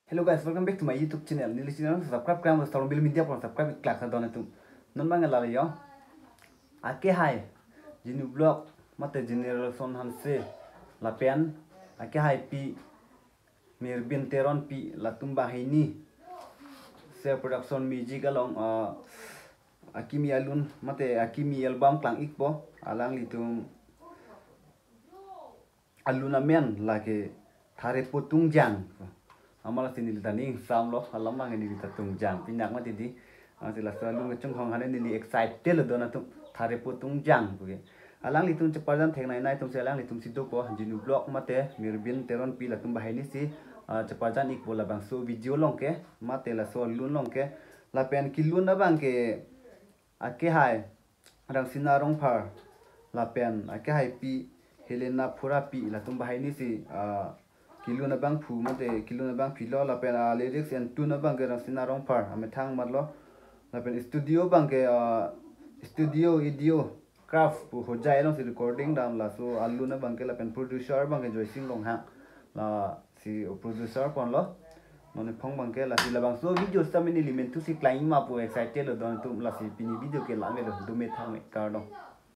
Hello guys, welcome back to my YouTube channel. Nili channel subscribe kram và sau bil media pon subscribe class na dona tu. Non bang la yo. Ake hai. Jinu blog mate generation hanse la pen. Ake hai pi mir bin teron pi la tumba haini. Se production music along akimi alun mate akimi album klang ikpo alang litung aluna men la ke thare potung jang. Amala sini tani samlo alama ngani kita tungjang pinyak mati di sila selalu ngecung hong hane nili excited dona tu thare po tungjang buge alang litung cepajan thengnai nai tung selang litung sido ko jinu blog mate mirbin teron pila tum bahai ni si cepajan ik bola bang so video long ke mate la so lun long ke la pen kilun na bang ke ake hai rang sinarong par la pen ake hai pi helena pura pi la tum bahai ni si kilo na bang phu mate kilo na bang philo la pen lyrics and tune na bang ke rang sinarong par ame thang matlo la pen studio bang ke studio video craft pu ho jai long si recording dam la so alu na bang ke la pen producer bang ke joy sing long ha la si producer kon lo none phong bang ke la si la bang so video sa mini element tu si flying ma pu excited lo don tu la si pini video ke la me lo do me thang me kar lo